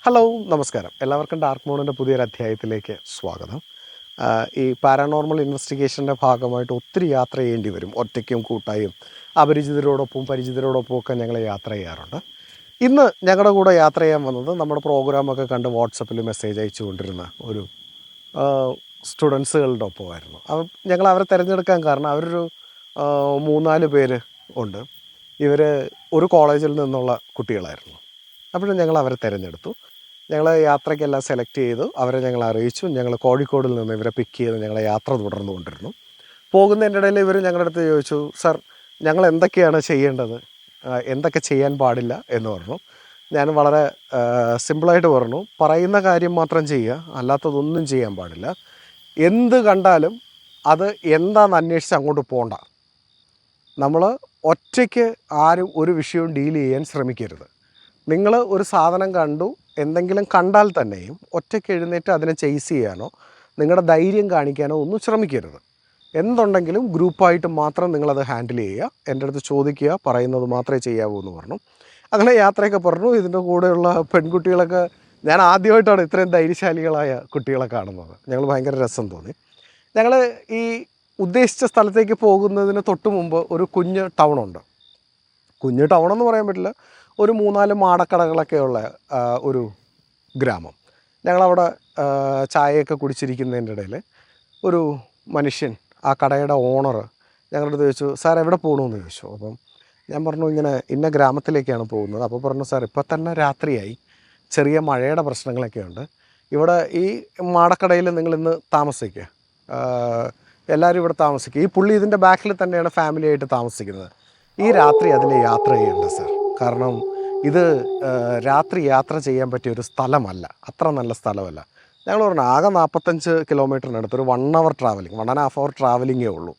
Hello നമസ്കാരം. എല്ലാവർക്കും dark മോണിൻ്റെ പുതിയൊരു അധ്യായത്തിലേക്ക് സ്വാഗതം. ഈ പാരാനോർമൽ ഇൻവെസ്റ്റിഗേഷൻ്റെ ഭാഗമായിട്ട് ഒത്തിരി യാത്ര ചെയ്യേണ്ടി വരും. ഒറ്റയ്ക്കും കൂട്ടായും അപരിചിതരോടൊപ്പം പരിചിതരോടൊപ്പം ഒക്കെ ഞങ്ങൾ യാത്ര ചെയ്യാറുണ്ട്. ഇന്ന് ഞങ്ങളുടെ കൂടെ യാത്ര ചെയ്യാൻ വന്നത് നമ്മുടെ പ്രോഗ്രാമൊക്കെ കണ്ട് വാട്സപ്പിൽ മെസ്സേജ് അയച്ചു കൊണ്ടിരുന്ന ഒരു സ്റ്റുഡൻസുകളുടെ ഒപ്പമായിരുന്നു. അപ്പം ഞങ്ങൾ അവരെ തിരഞ്ഞെടുക്കാൻ കാരണം അവരൊരു 3-4 പേര് ഉണ്ട്. ഇവർ ഒരു കോളേജിൽ നിന്നുള്ള കുട്ടികളായിരുന്നു. അപ്പോൾ ഞങ്ങൾ അവരെ തിരഞ്ഞെടുത്തു. ഞങ്ങൾ യാത്രയ്ക്കെല്ലാം സെലക്ട് ചെയ്തു. അവരെ ഞങ്ങൾ അറിയിച്ചു. ഞങ്ങൾ കോഴിക്കോടിൽ നിന്ന് ഇവരെ പിക്ക് ചെയ്ത് ഞങ്ങളെ യാത്ര തുടർന്നുകൊണ്ടിരുന്നു. പോകുന്നതിൻ്റെ ഇടയിൽ ഇവർ ഞങ്ങളുടെ അടുത്ത് ചോദിച്ചു, സാർ ഞങ്ങൾ എന്തൊക്കെയാണ് ചെയ്യേണ്ടത്, എന്തൊക്കെ ചെയ്യാൻ പാടില്ല എന്ന് പറഞ്ഞു. ഞാൻ വളരെ സിമ്പിളായിട്ട് പറഞ്ഞു, പറയുന്ന കാര്യം മാത്രം ചെയ്യുക, അല്ലാത്തതൊന്നും ചെയ്യാൻ പാടില്ല. എന്ത് കണ്ടാലും അത് എന്താണെന്ന് അന്വേഷിച്ച് അങ്ങോട്ട് പോകണ്ട. നമ്മൾ ഒറ്റയ്ക്ക് ആരും ഒരു വിഷയവും ഡീൽ ചെയ്യാൻ ശ്രമിക്കരുത്. നിങ്ങൾ ഒരു സാധനം കണ്ടു, എന്തെങ്കിലും കണ്ടാൽ തന്നെയും ഒറ്റയ്ക്ക് എഴുന്നേറ്റ് അതിനെ ചേസ് ചെയ്യാനോ നിങ്ങളുടെ ധൈര്യം കാണിക്കാനോ ഒന്നും ശ്രമിക്കരുത്. എന്തുണ്ടെങ്കിലും ഗ്രൂപ്പായിട്ട് മാത്രം നിങ്ങളത് ഹാൻഡിൽ ചെയ്യുക. എൻ്റെ അടുത്ത് ചോദിക്കുക, പറയുന്നത് മാത്രമേ ചെയ്യാവൂ എന്ന് പറഞ്ഞു. അങ്ങനെ യാത്രയൊക്കെ പറഞ്ഞു. ഇതിൻ്റെ കൂടെയുള്ള പെൺകുട്ടികളൊക്കെ ഞാൻ ആദ്യമായിട്ടാണ് ഇത്രയും ധൈര്യശാലികളായ കുട്ടികളെ കാണുന്നത്. ഞങ്ങൾ ഭയങ്കര രസം തോന്നി. ഞങ്ങൾ ഈ ഉദ്ദേശിച്ച സ്ഥലത്തേക്ക് പോകുന്നതിന് തൊട്ട് മുമ്പ് ഒരു കുഞ്ഞ് ടൗണുണ്ട്. കുഞ്ഞ് ടൗണെന്ന് പറയാൻ പറ്റില്ല, ഒരു 3-4 മാടക്കടകളൊക്കെ ഉള്ള ഒരു ഗ്രാമം. ഞങ്ങളവിടെ ചായയൊക്കെ കുടിച്ചിരിക്കുന്നതിൻ്റെ ഇടയിൽ ഒരു മനുഷ്യൻ, ആ കടയുടെ ഓണർ ഞങ്ങളുടെ അടുത്ത് ചോദിച്ചു, സാർ എവിടെ പോകണമെന്ന് ചോദിച്ചു. അപ്പം ഞാൻ പറഞ്ഞു, ഇങ്ങനെ ഇന്ന ഗ്രാമത്തിലേക്കാണ് പോകുന്നത്. അപ്പോൾ പറഞ്ഞു, സാർ ഇപ്പം തന്നെ രാത്രിയായി, ചെറിയ മഴയുടെ പ്രശ്നങ്ങളൊക്കെ ഉണ്ട്. ഇവിടെ ഈ മാടക്കടയിൽ നിങ്ങളിന്ന് താമസിക്കുക, എല്ലാവരും ഇവിടെ താമസിക്കുക. ഈ പുള്ളി ഇതിൻ്റെ ബാക്കിൽ തന്നെയാണ് ഫാമിലിയായിട്ട് താമസിക്കുന്നത്. ഈ രാത്രി അതിൽ യാത്ര ചെയ്യേണ്ട സാർ, കാരണം ഇത് രാത്രി യാത്ര ചെയ്യാൻ പറ്റിയ ഒരു സ്ഥലമല്ല, അത്ര നല്ല സ്ഥലമല്ല. ഞങ്ങൾ പറഞ്ഞു, ആകെ 45 കിലോമീറ്ററിനടുത്ത് ഒരു 1 hour ട്രാവലിംഗ്, 1.5 hour ട്രാവലിങ്ങേ ഉള്ളൂ.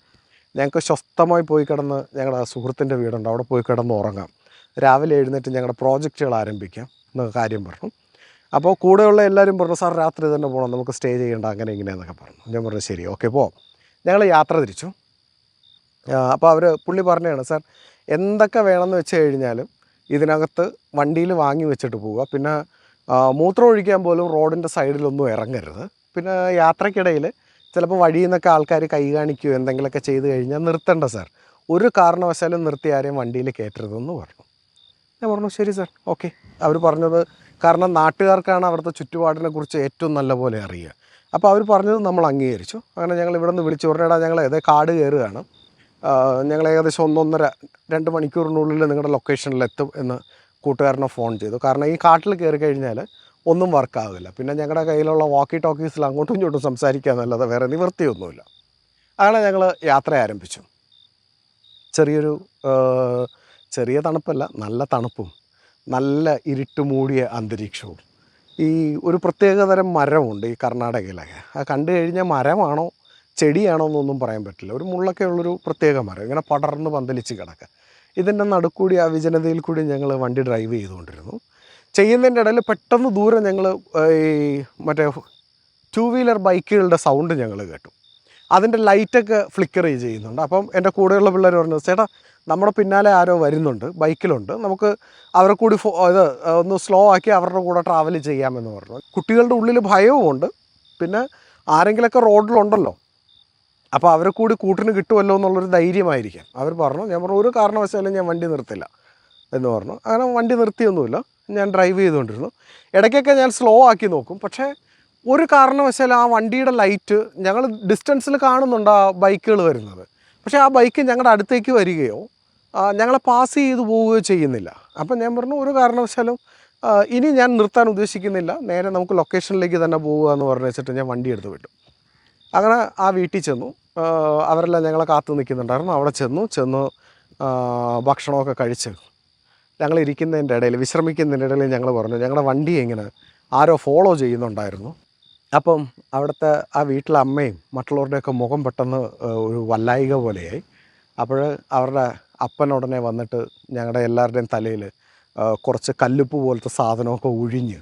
ഞങ്ങൾക്ക് സ്വസ്ഥമായി പോയി കിടന്ന്, ഞങ്ങളുടെ സുഹൃത്തിൻ്റെ വീടുണ്ട്, അവിടെ പോയി കിടന്ന് ഉറങ്ങാം, രാവിലെ എഴുന്നേറ്റ് ഞങ്ങളുടെ പ്രോജക്റ്റുകൾ ആരംഭിക്കാം എന്നൊക്കെ കാര്യം പറഞ്ഞു. അപ്പോൾ കൂടെയുള്ള എല്ലാവരും പറഞ്ഞു, സാർ രാത്രി തന്നെ പോകണം, നമുക്ക് സ്റ്റേ ചെയ്യേണ്ട, അങ്ങനെ ഇങ്ങനെയെന്നൊക്കെ പറഞ്ഞു. ഞാൻ പറഞ്ഞു, ശരി ഓക്കെ പോവാം. ഞങ്ങൾ യാത്ര തിരിച്ചു. അപ്പോൾ പുള്ളി പറഞ്ഞതാണ്, സാർ എന്തൊക്കെ വേണമെന്ന് വെച്ച് കഴിഞ്ഞാലും ഇതിനകത്ത് വണ്ടിയിൽ വാങ്ങി വെച്ചിട്ട് പോവുക. പിന്നെ മൂത്രം ഒഴിക്കാൻ പോലും റോഡിൻ്റെ സൈഡിലൊന്നും ഇറങ്ങരുത്. പിന്നെ യാത്രക്കിടയിൽ ചിലപ്പോൾ വഴിയിൽ നിന്നൊക്കെ ആൾക്കാർ കൈ കാണിക്കുകയോ എന്തെങ്കിലുമൊക്കെ ചെയ്ത് കഴിഞ്ഞാൽ നിർത്തേണ്ട സാർ, ഒരു കാരണവശാലും നിർത്തി ആരെയും വണ്ടിയിൽ കയറ്റരുതെന്ന് പറഞ്ഞു. ഞാൻ പറഞ്ഞു, ശരി സാർ ഓക്കെ. അവർ പറഞ്ഞത്, കാരണം നാട്ടുകാർക്കാണ് അവിടുത്തെ ചുറ്റുപാടിനെ കുറിച്ച് ഏറ്റവും നല്ല പോലെ അറിയുക. അപ്പോൾ അവർ പറഞ്ഞത് നമ്മൾ അംഗീകരിച്ചു. അങ്ങനെ ഞങ്ങൾ ഇവിടെ നിന്ന് വിളിച്ചു പറഞ്ഞാൽ, ഞങ്ങൾ ഏതേ കാട് കയറുകയാണ്, ഞങ്ങൾ ഏകദേശം 1-1.5-2 മണിക്കൂറിനുള്ളിൽ നിങ്ങളുടെ ലൊക്കേഷനിലെത്തും എന്ന് കൂട്ടുകാരനെ ഫോൺ ചെയ്തു. കാരണം ഈ കാട്ടിൽ കയറി കഴിഞ്ഞാൽ ഒന്നും വർക്കാവില്ല. പിന്നെ ഞങ്ങളുടെ കയ്യിലുള്ള വാക്കി ടോക്കീസിൽ അങ്ങോട്ടും ഇങ്ങോട്ടും സംസാരിക്കാമെന്നല്ലാതെ വേറെ നിവൃത്തിയൊന്നുമില്ല. അങ്ങനെ ഞങ്ങൾ യാത്ര ആരംഭിച്ചു. ചെറിയ തണുപ്പല്ല, നല്ല തണുപ്പും നല്ല ഇരുട്ട് മൂടിയ അന്തരീക്ഷവും. ഈ ഒരു പ്രത്യേകതരം മരമുണ്ട് ഈ കർണാടകയിലൊക്കെ. അത് കണ്ടു കഴിഞ്ഞാൽ മരമാണോ ചെടിയാണോ എന്നൊന്നും പറയാൻ പറ്റില്ല. ഒരു മുള്ളൊക്കെ ഉള്ളൊരു പ്രത്യേക മരം, ഇങ്ങനെ പടർന്ന് പന്തലിച്ച് കിടക്കുക. ഇതിൻ്റെ നടുക്കൂടി ആ വിജനതയിൽ കൂടി ഞങ്ങൾ വണ്ടി ഡ്രൈവ് ചെയ്തുകൊണ്ടിരുന്നു. ചെയ്യുന്നതിൻ്റെ ഇടയിൽ പെട്ടെന്ന് ദൂരം ഞങ്ങൾ ഈ മറ്റേ 2 വീലർ ബൈക്കുകളുടെ സൗണ്ട് ഞങ്ങൾ കേട്ടു. അതിൻ്റെ ലൈറ്റൊക്കെ ഫ്ലിക്കർ ചെയ്യുന്നുണ്ട്. അപ്പം എൻ്റെ കൂടെയുള്ള പിള്ളേർ പറഞ്ഞു, ചേട്ടാ നമ്മുടെ പിന്നാലെ ആരോ വരുന്നുണ്ട്, ബൈക്കിലുണ്ട്, നമുക്ക് അവരെ കൂടി ഒന്ന് സ്ലോ ആക്കി അവരുടെ കൂടെ ട്രാവൽ ചെയ്യാമെന്ന് പറഞ്ഞു. കുട്ടികളുടെ ഉള്ളിൽ ഭയവുമുണ്ട്, പിന്നെ ആരെങ്കിലുമൊക്കെ റോഡിലുണ്ടല്ലോ, അപ്പോൾ അവരെ കൂടി കൂട്ടിന് കിട്ടുമല്ലോ എന്നുള്ളൊരു ധൈര്യമായിരിക്കാം. അവർ പറഞ്ഞു. ഞാൻ പറഞ്ഞു, ഒരു കാരണവശാലും ഞാൻ വണ്ടി നിർത്തില്ല എന്ന് പറഞ്ഞു. അങ്ങനെ വണ്ടി നിർത്തിയൊന്നുമില്ല, ഞാൻ ഡ്രൈവ് ചെയ്തുകൊണ്ടിരുന്നു. ഇടയ്ക്കൊക്കെ ഞാൻ സ്ലോ ആക്കി നോക്കും, പക്ഷേ ഒരു കാരണവശാലും ആ വണ്ടിയുടെ ലൈറ്റ് ഞങ്ങൾ ഡിസ്റ്റൻസിൽ കാണുന്നുണ്ട്, ആ ബൈക്കുകൾ വരുന്നത്. പക്ഷേ ആ ബൈക്ക് ഞങ്ങളുടെ അടുത്തേക്ക് വരികയോ ഞങ്ങളെ പാസ് ചെയ്ത് പോവുകയോ ചെയ്യുന്നില്ല. അപ്പം ഞാൻ പറഞ്ഞു, ഒരു കാരണവശാലും ഇനി ഞാൻ നിർത്താൻ ഉദ്ദേശിക്കുന്നില്ല, നേരെ നമുക്ക് ലൊക്കേഷനിലേക്ക് തന്നെ പോവുക എന്ന് പറഞ്ഞു വെച്ചിട്ട് ഞാൻ വണ്ടി എടുത്ത് വിട്ടു. അങ്ങനെ ആ വീട്ടിൽ ചെന്നു. അവരെല്ലാം ഞങ്ങളെ കാത്തു നിൽക്കുന്നുണ്ടായിരുന്നു. അവിടെ ചെന്നു ഭക്ഷണമൊക്കെ കഴിച്ച് ഞങ്ങൾ ഇരിക്കുന്നതിൻ്റെ ഇടയിൽ, വിശ്രമിക്കുന്നതിൻ്റെ ഇടയിൽ ഞങ്ങൾ പറഞ്ഞു, ഞങ്ങളുടെ വണ്ടി ഇങ്ങനെ ആരോ ഫോളോ ചെയ്യുന്നുണ്ടായിരുന്നു. അപ്പം അവിടുത്തെ ആ വീട്ടിലെ അമ്മയും മറ്റുള്ളവരുടെയൊക്കെ മുഖം പെട്ടെന്ന് ഒരു വല്ലായിക പോലെയായി. അപ്പോൾ അവരുടെ അപ്പൻ ഉടനെ വന്നിട്ട് ഞങ്ങളുടെ എല്ലാവരുടെയും തലയിൽ കുറച്ച് കല്ലുപ്പ് പോലത്തെ സാധനമൊക്കെ ഒഴിഞ്ഞ്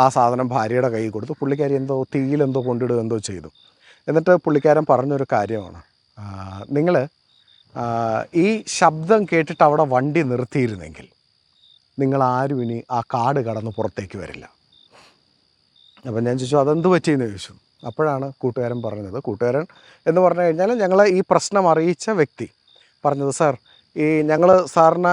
ആ സാധനം ഭാര്യയുടെ കയ്യിൽ കൊടുത്തു. പുള്ളിക്കാരി എന്തോ തീയിലെന്തോ കൊണ്ടിടുക എന്തോ ചെയ്തു. എന്നിട്ട് പുള്ളിക്കാരൻ പറഞ്ഞൊരു കാര്യമാണ്, നിങ്ങൾ ഈ ശബ്ദം കേട്ടിട്ട് അവിടെ വണ്ടി നിർത്തിയിരുന്നെങ്കിൽ നിങ്ങളാരും ഇനി ആ കാട് കടന്ന് പുറത്തേക്ക് വരില്ല. അപ്പം ഞാൻ ചോദിച്ചു അതെന്ത് പറ്റിയെന്ന് ചോദിച്ചു. അപ്പോഴാണ് കൂട്ടുകാരൻ പറഞ്ഞത്, കൂട്ടുകാരൻ എന്ന് പറഞ്ഞു കഴിഞ്ഞാൽ ഞങ്ങളെ ഈ പ്രശ്നം അറിയിച്ച വ്യക്തി പറഞ്ഞത്, സാർ ഈ ഞങ്ങൾ സാറിന്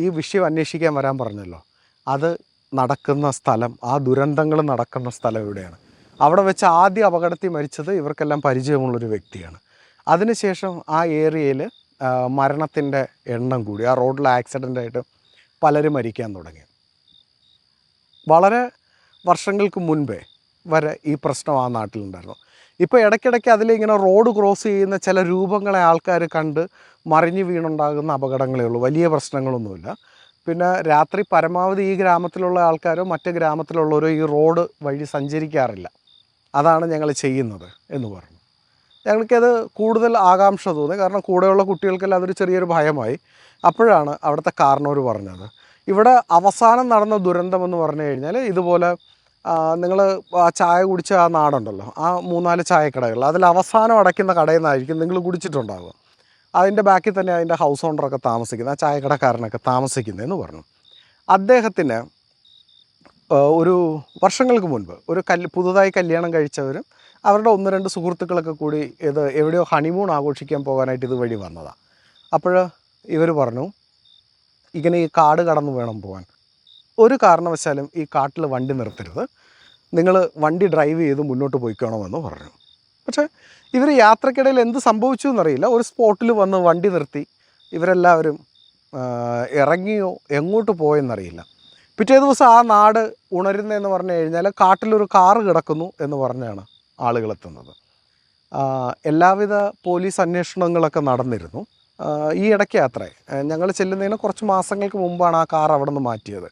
ഈ വിഷയം അന്വേഷിക്കാൻ വരാൻ പറഞ്ഞല്ലോ, അത് നടക്കുന്ന സ്ഥലം, ആ ദുരന്തങ്ങൾ നടക്കുന്ന സ്ഥലം എവിടെയാണ്, അവിടെ വെച്ച് ആദ്യ അപകടത്തിൽ മരിച്ചത് ഇവർക്കെല്ലാം പരിചയമുള്ളൊരു വ്യക്തിയാണ്. അതിനുശേഷം ആ ഏരിയയിൽ മരണത്തിൻ്റെ എണ്ണം കൂടി, ആ റോഡിൽ ആക്സിഡൻ്റായിട്ട് പലരും മരിക്കാൻ തുടങ്ങി. വളരെ വർഷങ്ങൾക്ക് മുൻപേ വരെ ഈ പ്രശ്നം ആ നാട്ടിലുണ്ടായിരുന്നു. ഇപ്പോൾ ഇടയ്ക്കിടയ്ക്ക് അതിലിങ്ങനെ റോഡ് ക്രോസ് ചെയ്യുന്ന ചില രൂപങ്ങളെ ആൾക്കാർ കണ്ട് മറിഞ്ഞു വീണുണ്ടാകുന്ന അപകടങ്ങളേ ഉള്ളൂ, വലിയ പ്രശ്നങ്ങളൊന്നുമില്ല. പിന്നെ രാത്രി പരമാവധി ഈ ഗ്രാമത്തിലുള്ള ആൾക്കാരോ മറ്റ് ഗ്രാമത്തിലുള്ളവരോ ഈ റോഡ് വഴി സഞ്ചരിക്കാറില്ല. അതാണ് ഞങ്ങൾ ചെയ്യുന്നത് എന്ന് പറഞ്ഞു. ഞങ്ങൾക്കത് കൂടുതൽ ആകാംക്ഷ തോന്നി, കാരണം കൂടെയുള്ള കുട്ടികൾക്കെല്ലാം അതൊരു ചെറിയൊരു ഭയമായി. അപ്പോഴാണ് അവിടുത്തെ കാരണവർ പറഞ്ഞത്, ഇവിടെ അവസാനം നടന്ന ദുരന്തമെന്ന് പറഞ്ഞു കഴിഞ്ഞാൽ ഇതുപോലെ നിങ്ങൾ ആ ചായ കുടിച്ച ആ നാടുണ്ടല്ലോ, ആ 3-4 ചായക്കടകൾ, അതിൽ അവസാനം അടയ്ക്കുന്ന കടയിൽ നിന്നായിരിക്കും നിങ്ങൾ കുടിച്ചിട്ടുണ്ടാവുക. അതിൻ്റെ ബാക്കിൽ തന്നെ അതിൻ്റെ ഹൗസ് ഓണറൊക്കെ താമസിക്കുന്നത്, ആ ചായക്കടക്കാരനൊക്കെ താമസിക്കുന്നതെന്ന് പറഞ്ഞു. അദ്ദേഹത്തിന് ഒരു വർഷങ്ങൾക്ക് മുൻപ് ഒരു പുതുതായി കല്യാണം കഴിച്ചവരും അവരുടെ 1-2 സുഹൃത്തുക്കളൊക്കെ കൂടി ഇത് എവിടെയോ ഹണിമൂൺ ആഘോഷിക്കാൻ പോകാനായിട്ട് ഇതുവഴി വന്നതാണ്. അപ്പോൾ ഇവർ പറഞ്ഞു, ഇങ്ങനെ ഈ കാട് കടന്നു വേണം പോകാൻ, ഒരു കാരണവശാലും ഈ കാട്ടിൽ വണ്ടി നിർത്തരുത്, നിങ്ങൾ വണ്ടി ഡ്രൈവ് ചെയ്ത് മുന്നോട്ട് പോയിക്കണമെന്ന് പറഞ്ഞു. പക്ഷേ ഇവർ യാത്രക്കിടയിൽ എന്ത് സംഭവിച്ചു എന്നറിയില്ല, ഒരു സ്പോട്ടിൽ വന്ന് വണ്ടി നിർത്തി. ഇവരെല്ലാവരും ഇറങ്ങിയോ എങ്ങോട്ട് പോയെന്നറിയില്ല. പിറ്റേ ദിവസം ആ നാട് ഉണരുന്നതെന്ന് പറഞ്ഞു കഴിഞ്ഞാൽ കാട്ടിലൊരു കാറ് കിടക്കുന്നു എന്ന് പറഞ്ഞാണ് ആളുകളെത്തുന്നത്. എല്ലാവിധ പോലീസ് അന്വേഷണങ്ങളൊക്കെ നടന്നിരുന്നു. ഈ ഇടയ്ക്ക് യാത്ര ഞങ്ങൾ ചെല്ലുന്നതിന് കുറച്ച് മാസങ്ങൾക്ക് മുമ്പാണ് ആ കാർ അവിടെ നിന്ന് മാറ്റിയത്.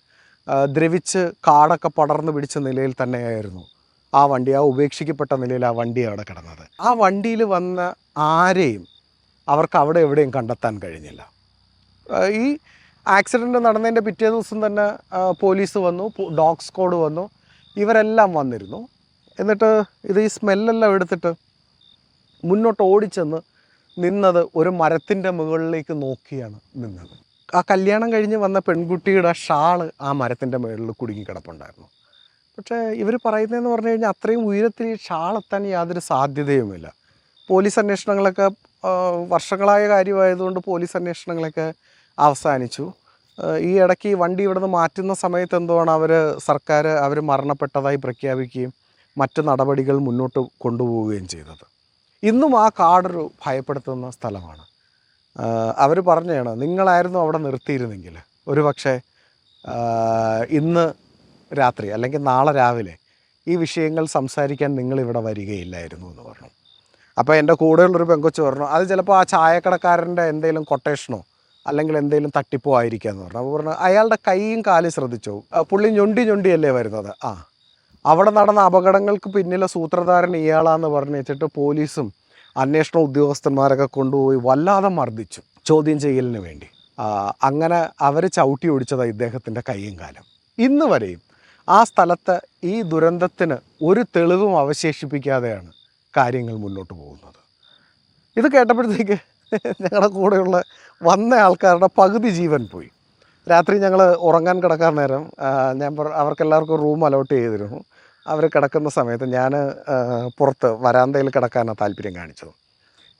ദ്രവിച്ച് കാടൊക്കെ പടർന്നു പിടിച്ച നിലയിൽ തന്നെയായിരുന്നു ആ വണ്ടി, ആ ഉപേക്ഷിക്കപ്പെട്ട നിലയിൽ ആ വണ്ടി അവിടെ കിടന്നത്. ആ വണ്ടിയിൽ വന്ന ആരെയും അവർക്ക് അവിടെ എവിടെയും കണ്ടെത്താൻ കഴിഞ്ഞില്ല. ഈ ആക്സിഡൻറ്റ് നടന്നതിൻ്റെ പിറ്റേ ദിവസം തന്നെ പോലീസ് വന്നു, ഡോഗ് സ്ക്വാഡ് വന്നു, ഇവരെല്ലാം വന്നിരുന്നു. എന്നിട്ട് ഇത് ഈ സ്മെല്ലെല്ലാം എടുത്തിട്ട് മുന്നോട്ട് ഓടിച്ചെന്ന് നിന്നത് ഒരു മരത്തിൻ്റെ മുകളിലേക്ക് നോക്കിയാണ് നിന്നത്. ആ കല്യാണം കഴിഞ്ഞ് വന്ന പെൺകുട്ടിയുടെ ഷാള് ആ മരത്തിൻ്റെ മുകളിൽ കുടുങ്ങിക്കിടപ്പുണ്ടായിരുന്നു. പക്ഷേ ഇവർ പറയുന്നതെന്ന് പറഞ്ഞു കഴിഞ്ഞാൽ അത്രയും ഉയരത്തിൽ ഈ ഷാളെത്താൻ യാതൊരു സാധ്യതയുമില്ല. പോലീസ് അന്വേഷണങ്ങളൊക്കെ വർഷങ്ങളായ കാര്യമായതുകൊണ്ട് പോലീസ് അന്വേഷണങ്ങളൊക്കെ അവസാനിച്ചു. ഈ ഇടയ്ക്ക് ഈ വണ്ടി ഇവിടെ നിന്ന് മാറ്റുന്ന സമയത്ത് എന്തുവാണ് സർക്കാർ അവർ മരണപ്പെട്ടതായി പ്രഖ്യാപിക്കുകയും മറ്റ് നടപടികൾ മുന്നോട്ട് കൊണ്ടുപോവുകയും ചെയ്തത്. ഇന്നും ആ കാടൊരു ഭയപ്പെടുത്തുന്ന സ്ഥലമാണ്. അവർ പറഞ്ഞതാണ്, നിങ്ങളായിരുന്നു അവിടെ നിർത്തിയിരുന്നെങ്കിൽ ഒരു പക്ഷേ ഇന്ന് രാത്രി അല്ലെങ്കിൽ നാളെ രാവിലെ ഈ വിഷയങ്ങൾ സംസാരിക്കാൻ നിങ്ങളിവിടെ വരികയില്ലായിരുന്നു എന്ന് പറഞ്ഞു. അപ്പോൾ എൻ്റെ കൂടെയുള്ളൊരു പെങ്കൊച്ച് പറഞ്ഞു, അത് ചിലപ്പോൾ ആ ചായക്കടക്കാരൻ്റെ എന്തെങ്കിലും കൊട്ടേഷനോ അല്ലെങ്കിൽ എന്തെങ്കിലും തട്ടിപ്പോ ആയിരിക്കാമെന്ന് പറഞ്ഞു. അപ്പോൾ പറഞ്ഞു, അയാളുടെ കൈയും കാലും ശ്രദ്ധിച്ചോ, പുള്ളി ഞൊണ്ടിയല്ലേ വരുന്നത്. അവിടെ നടന്ന അപകടങ്ങൾക്ക് പിന്നിലെ സൂത്രധാരൻ ഇയാളാന്ന് പറഞ്ഞു വെച്ചിട്ട് പോലീസും അന്വേഷണ ഉദ്യോഗസ്ഥന്മാരൊക്കെ കൊണ്ടുപോയി വല്ലാതെ മർദ്ദിച്ചു ചോദ്യം ചെയ്യലിന് വേണ്ടി. അങ്ങനെ അവർ ചവിട്ടി ഓടിച്ചതാണ് ഇദ്ദേഹത്തിൻ്റെ കൈയും കാലും. ഇന്ന് വരെയും ആ സ്ഥലത്ത് ഈ ദുരന്തത്തിന് ഒരു തെളിവും അവശേഷിപ്പിക്കാതെയാണ് കാര്യങ്ങൾ മുന്നോട്ട് പോകുന്നത്. ഇത് കേട്ടപ്പോഴത്തേക്ക് ഞങ്ങളുടെ കൂടെയുള്ള വന്ന ആൾക്കാരുടെ പകുതി ജീവൻ പോയി. രാത്രി ഞങ്ങൾ ഉറങ്ങാൻ കിടക്കാൻ നേരം അവർക്കെല്ലാവർക്കും റൂം അലോട്ട് ചെയ്തിരുന്നു. അവർ കിടക്കുന്ന സമയത്ത് ഞാൻ പുറത്ത് വരാന്തയിൽ കിടക്കാനാണ് താല്പര്യം കാണിച്ചത്.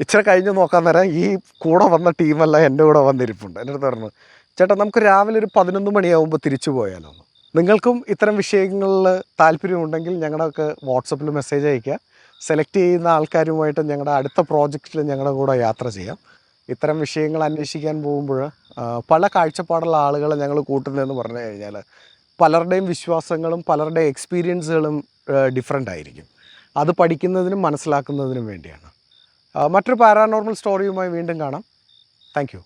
ഇച്ചിരി കഴിഞ്ഞ് നോക്കാൻ നേരം ഈ കൂടെ വന്ന ടീമെല്ലാം എൻ്റെ കൂടെ വന്നിരിപ്പുണ്ട്. എൻ്റെ അടുത്ത് പറഞ്ഞു, ചേട്ടാ നമുക്ക് രാവിലെ ഒരു 11 മണിയാകുമ്പോൾ തിരിച്ചു പോയാലോ. നിങ്ങൾക്കും ഇത്തരം വിഷയങ്ങളിൽ താല്പര്യമുണ്ടെങ്കിൽ ഞങ്ങളൊക്കെ വാട്സപ്പിൽ മെസ്സേജ് അയയ്ക്കുക. സെലക്ട് ചെയ്യുന്ന ആൾക്കാരുമായിട്ട് ഞങ്ങളുടെ അടുത്ത പ്രോജക്റ്റിൽ ഞങ്ങളുടെ കൂടെ യാത്ര ചെയ്യാം. ഇത്തരം വിഷയങ്ങൾ അന്വേഷിക്കാൻ പോകുമ്പോൾ പല കാഴ്ചപ്പാടുള്ള ആളുകളെ ഞങ്ങൾ കൂട്ടുന്നതെന്ന് പറഞ്ഞു കഴിഞ്ഞാൽ പലരുടെയും വിശ്വാസങ്ങളും പലരുടെയും എക്സ്പീരിയൻസുകളും ഡിഫറെൻ്റ് ആയിരിക്കും. അത് പഠിക്കുന്നതിനും മനസ്സിലാക്കുന്നതിനും വേണ്ടിയാണ്. മറ്റൊരു പാരാനോർമൽ സ്റ്റോറിയുമായി വീണ്ടും കാണാം. Thank you.